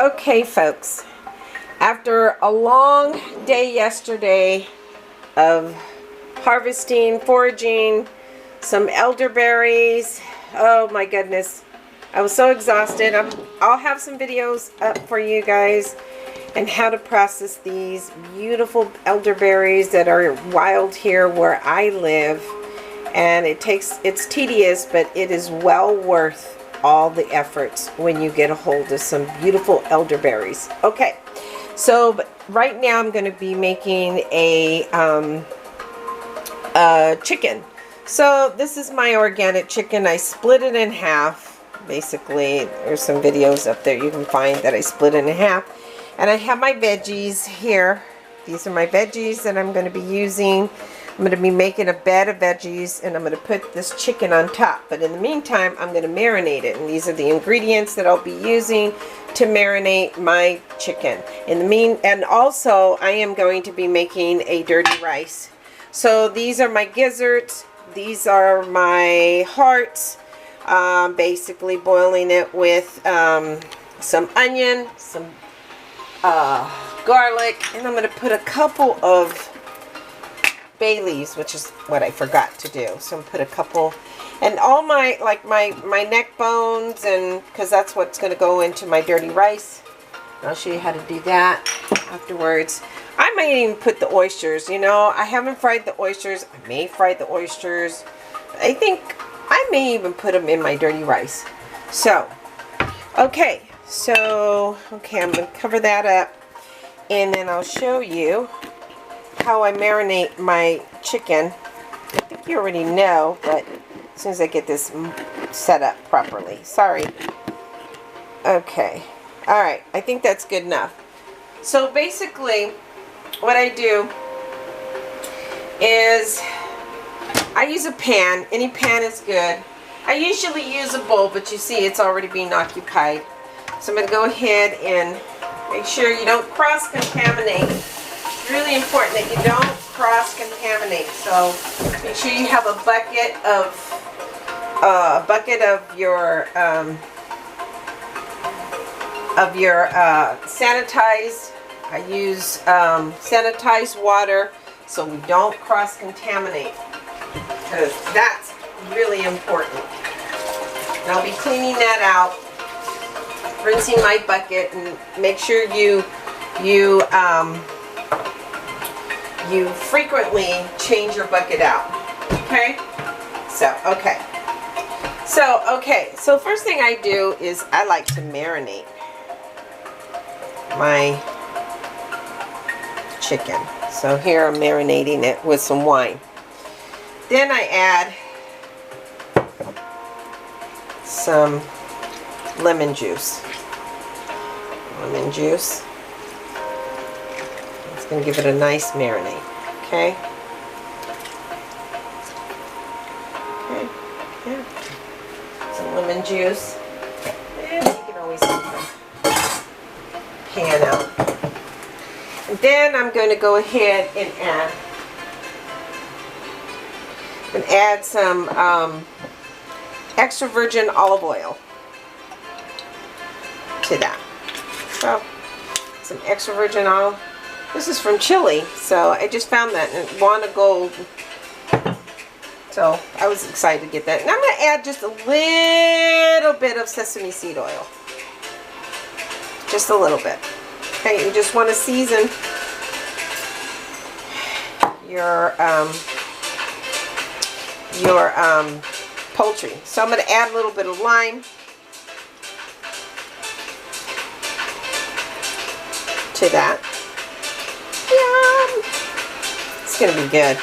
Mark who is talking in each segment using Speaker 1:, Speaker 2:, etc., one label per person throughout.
Speaker 1: Okay, folks, after a long day yesterday of harvesting, foraging some elderberries, oh my goodness, I was so exhausted. I'll have some videos up for you guys and how to process these beautiful elderberries that are wild here where I live. And it's tedious, but it is well worth all the efforts when you get a hold of some beautiful elderberries. Okay, so right now I'm going to be making a chicken. So this is my organic chicken. I split it in half. Basically, there's some videos up there you can find that I split it in half. And I have my veggies here. These are my veggies that I'm going to be using. I'm going to be making a bed of veggies, and I'm going to put this chicken on top. But in the meantime, I'm going to marinate it. And these are the ingredients that I'll be using to marinate my chicken. And also, I am going to be making a dirty rice. So these are my gizzards. These are my hearts. Basically boiling it with some onion, some garlic, and I'm going to put a couple of bay leaves, which is what I forgot to do. So I'm put a couple, and all my my neck bones, and because that's what's going to go into my dirty rice. I'll show you how to do that afterwards. I might even put the oysters. You know, I haven't fried the oysters. I may fry the oysters. I think I may even put them in my dirty rice. So, okay, I'm going to cover that up, and then I'll show you how I marinate my chicken. I think you already know, but as soon as I get this set up properly. Sorry. Okay. Alright, I think that's good enough. So basically, what I do is I use a pan. Any pan is good. I usually use a bowl, but you see it's already being occupied. So I'm going to go ahead and make sure you don't cross-contaminate. It's really important that you don't cross-contaminate. So make sure you have a bucket of your sanitized. I use sanitized water so we don't cross-contaminate, because that's really important. And I'll be cleaning that out, rinsing my bucket, and make sure you frequently change your bucket out. Okay? So first thing I do is I like to marinate my chicken. So here I'm marinating it with some wine. Then I add some lemon juice. It's going to give it a nice marinade. Okay. Yeah. Some lemon juice. And you can always take the pan out. And then I'm going to go ahead and add some extra virgin olive oil to that. So some extra virgin olive. This is from Chile, so I just found that in Wanna Gold. So I was excited to get that. And I'm going to add just a little bit of sesame seed oil. Just a little bit. Okay, you just want to season your poultry. So I'm going to add a little bit of lime to that. Yum! It's going to be good.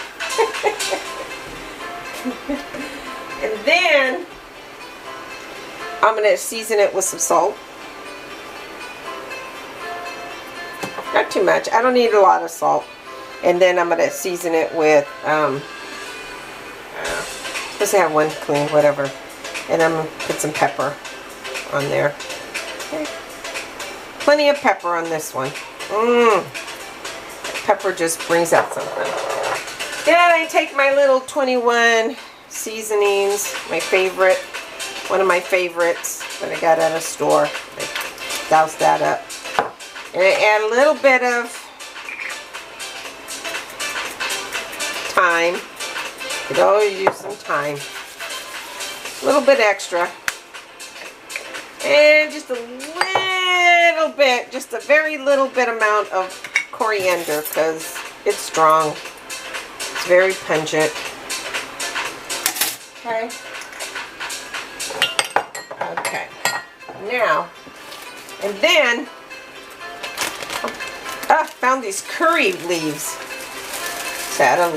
Speaker 1: And then I'm going to season it with some salt. Not too much. I don't need a lot of salt. And then I'm going to season it with, let's have one clean, whatever. And I'm going to put some pepper on there. Okay. Plenty of pepper on this one. Pepper just brings out something. Then I take my little 21 seasonings, my favorite, one of my favorites that I got at a store. douse that up. And I add a little bit of thyme. You could always use some thyme. A little bit extra. And just a little bit, just a very little bit amount of coriander because it's strong. It's very pungent. Okay. Okay. Now, and then, found these curry leaves. It's at a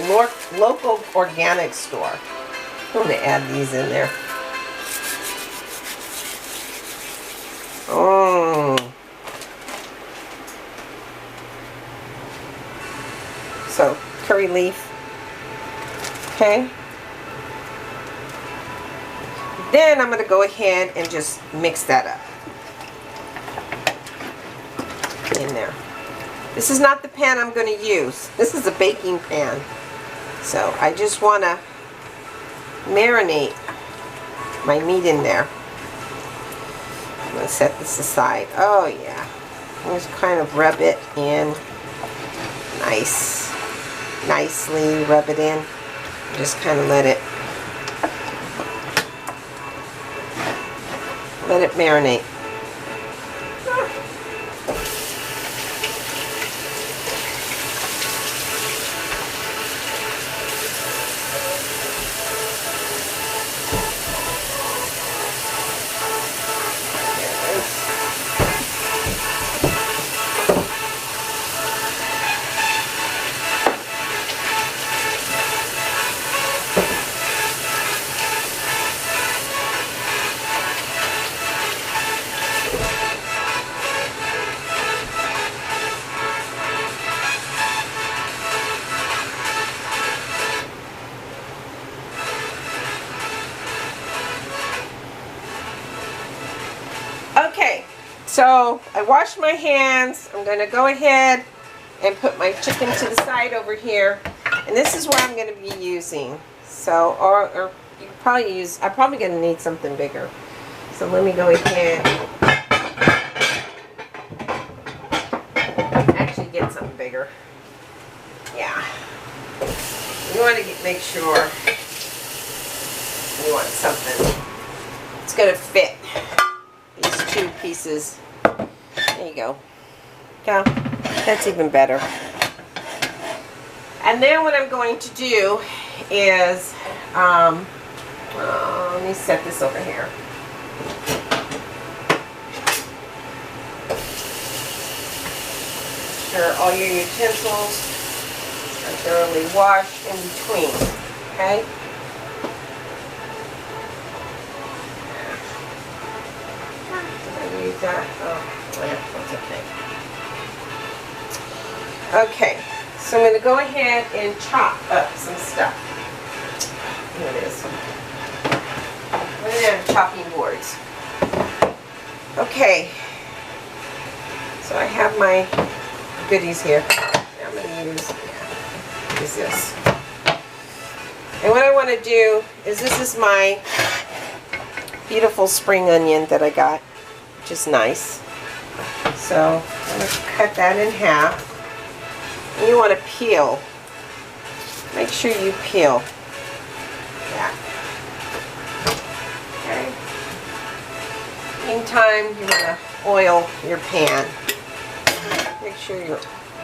Speaker 1: local organic store. I'm going to add these in there. So, curry leaf. Okay. Then I'm going to go ahead and just mix that up in there. This is not the pan I'm going to use. This is a baking pan. So I just want to marinate my meat in there. I'm going to set this aside. Oh yeah. Just kind of rub it in. Nicely rub it in. Just kind of let it marinate. So I washed my hands. I'm going to go ahead and put my chicken to the side over here. And this is what I'm going to be using. So, or you could probably use, I'm probably going to need something bigger. So let me go ahead and actually get something bigger. Yeah. You want to make sure you want something it's going to fit these two pieces. There you go. Yeah, that's even better. And then what I'm going to do is, let me set this over here. Sure, all your utensils are thoroughly washed in between. Okay. Did I use that? Oh. That's okay. Okay, so I'm going to go ahead and chop up some stuff. Here it is. I'm going to have chopping boards. Okay, so I have my goodies here. I'm going to use this. And what I want to do is, this is my beautiful spring onion that I got, which is nice. So I'm going to cut that in half. And you want to peel. Make sure you peel that. Okay. Meantime, you want to oil your pan. Make sure you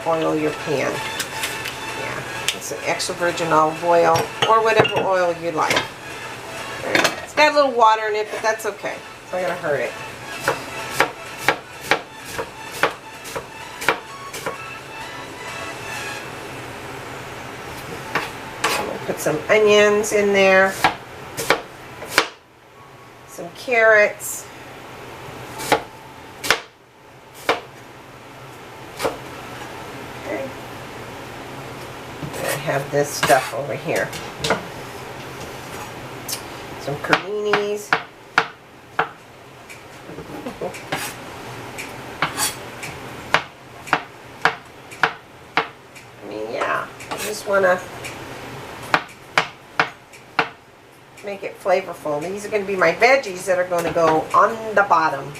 Speaker 1: oil your pan. Yeah, it's an extra virgin olive oil or whatever oil you like. It's got a little water in it, but that's okay. It's not going to hurt it. Put some onions in there, some carrots, okay. I have this stuff over here, some creminis, I mean, yeah, I just want to make it flavorful. These are going to be my veggies that are going to go on the bottom.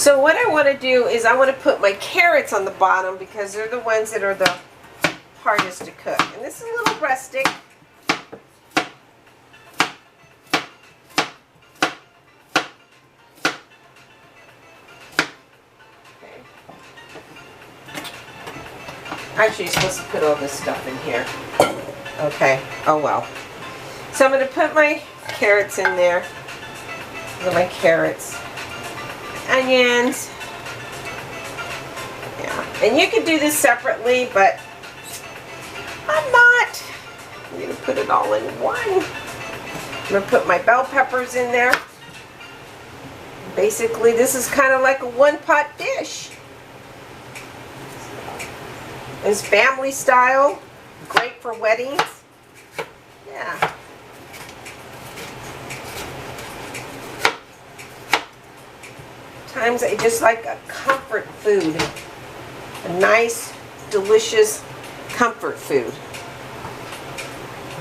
Speaker 1: So what I want to do is I want to put my carrots on the bottom because they're the ones that are the hardest to cook. And this is a little rustic. Okay. Actually, you're supposed to put all this stuff in here. Okay. Oh well. So I'm going to put my carrots in there. These are my carrots. Onions. Yeah. And you can do this separately, but I'm not. I'm going to put it all in one. I'm going to put my bell peppers in there. Basically, this is kind of like a one-pot dish. It's family style. Great for weddings. Yeah. Times I just like a comfort food. A nice, delicious comfort food.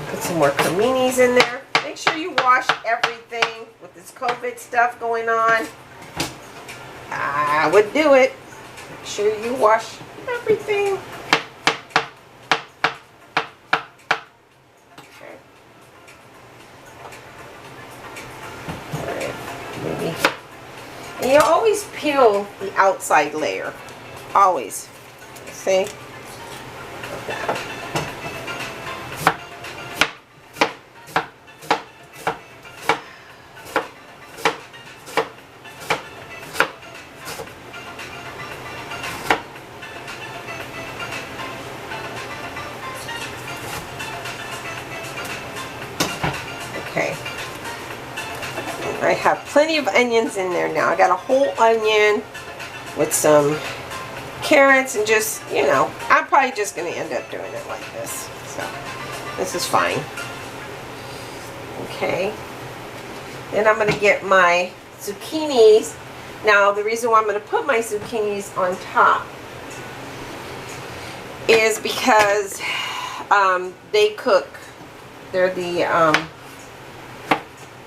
Speaker 1: Put some more creminis in there. Make sure you wash everything with this COVID stuff going on. I would do it. Make sure you wash everything. Okay. Alright, maybe. And you always peel the outside layer. Always. See? Okay. Okay. I have plenty of onions in there now. I got a whole onion with some carrots and just, you know, I'm probably just going to end up doing it like this. So, this is fine. Okay. Then I'm going to get my zucchinis. Now, the reason why I'm going to put my zucchinis on top is because they cook. They're the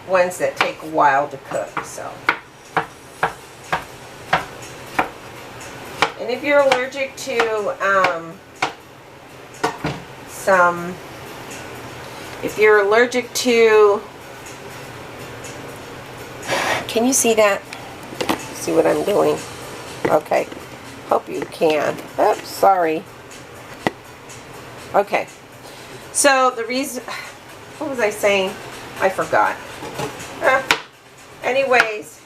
Speaker 1: ones that take a while to cook. So, and if you're allergic to can you see that? See what I'm doing? Okay. Hope you can. Oops, sorry. Okay. So the reason, what was I saying? I forgot. Anyways,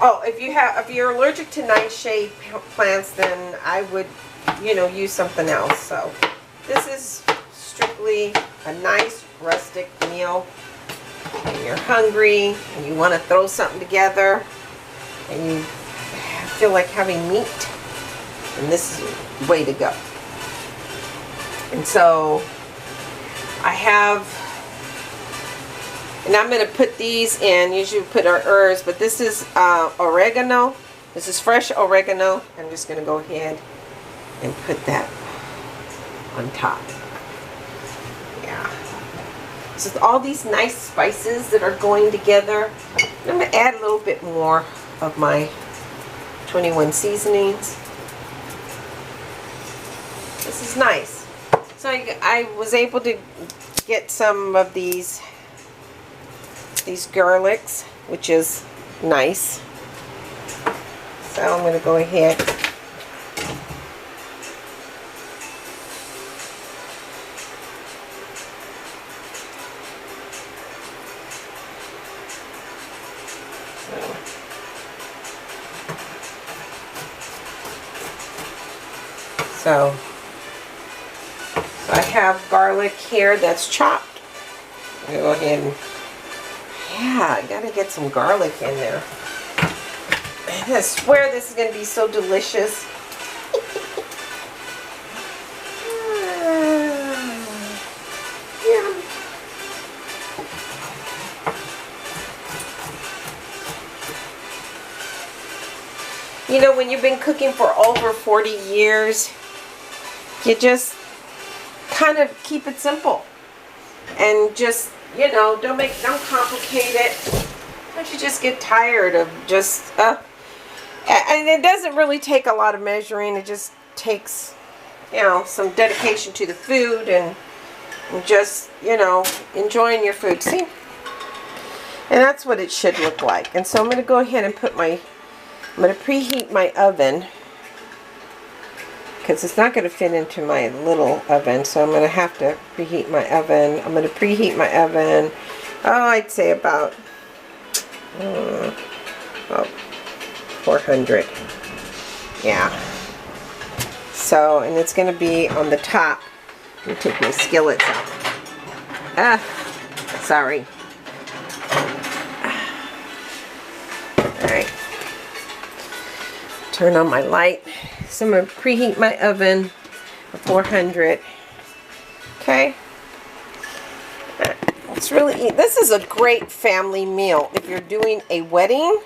Speaker 1: oh, if you're allergic to nightshade plants, then I would, you know, use something else. So this is strictly a nice rustic meal. When you're hungry and you want to throw something together and you feel like having meat, and this is the way to go. And so I have, and I'm going to put these in. Usually we put our herbs, but this is oregano. This is fresh oregano. I'm just going to go ahead and put that on top. Yeah. So all these nice spices that are going together. I'm going to add a little bit more of my 21 seasonings. This is nice. So I was able to get some of these garlics, which is nice. So I'm going to go ahead so I have garlic here that's chopped. I'm going to go ahead and, yeah, I got to get some garlic in there. I swear this is going to be so delicious. Yeah. You know, when you've been cooking for over 40 years, you just kind of keep it simple. And just, you know, don't complicate it. Don't you just get tired of just, And it doesn't really take a lot of measuring. It just takes, you know, some dedication to the food and just, you know, enjoying your food. See? And that's what it should look like. And so I'm going to go ahead and put I'm going to preheat my oven, because it's not going to fit into my little oven. So I'm going to have to preheat my oven. I'm going to preheat my oven, oh, I'd say about 400. Yeah. So, and it's going to be on the top. Let me take my skillets out. Sorry. Alright. Turn on my light. So I'm going to preheat my oven for 400. Okay. It's really, this is a great family meal if you're doing a wedding.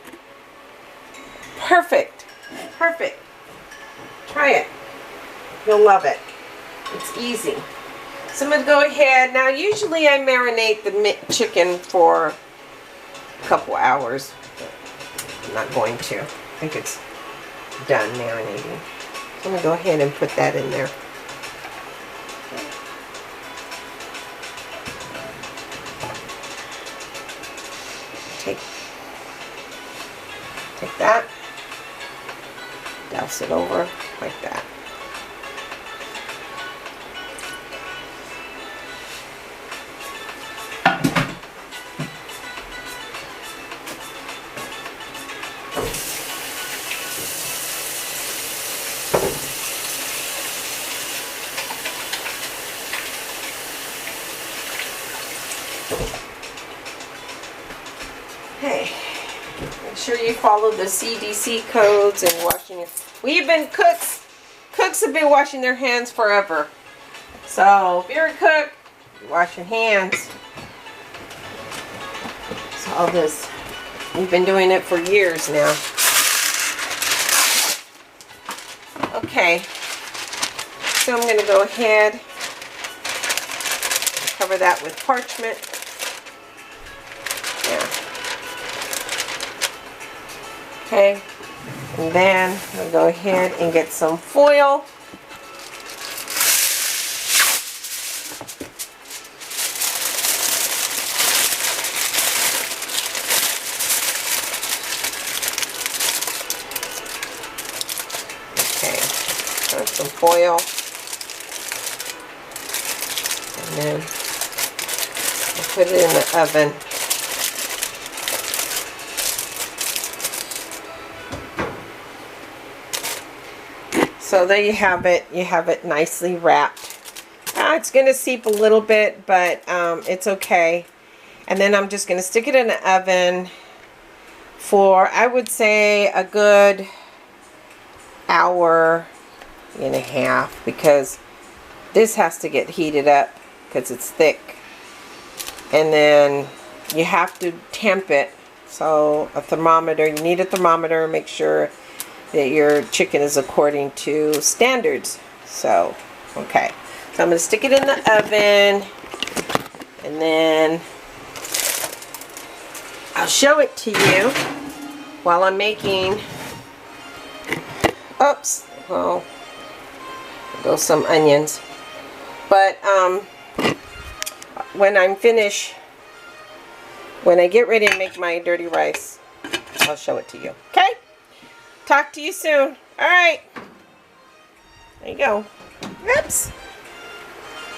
Speaker 1: Perfect. Perfect. Try it. You'll love it. It's easy. So I'm going to go ahead. Now usually I marinate the chicken for a couple hours. I'm not going to. I think it's done marinating. So I'm going to go ahead and put that in there. Take that. Douse it over like that. Hey, make sure you follow the CDC codes and washing your... Cooks have been washing their hands forever. So, if you're a cook, you wash your hands. So all this, we've been doing it for years now. Okay, so I'm going to go ahead and cover that with parchment. Yeah. Okay, and then I'll go ahead and get some foil. Okay, some foil. And then I'll put it in the oven. So there you have it. You have it nicely wrapped. It's going to seep a little bit, but it's okay. And then I'm just going to stick it in the oven for, I would say, a good hour and a half, because this has to get heated up because it's thick. And then you have to temp it. So a thermometer, you need a thermometer, make sure that your chicken is according to standards. So, okay. So I'm going to stick it in the oven, and then I'll show it to you while I'm making, oops, well, there goes some onions. But when I'm finished, when I get ready to make my dirty rice, I'll show it to you. Okay? Talk to you soon. All right. There you go. Oops.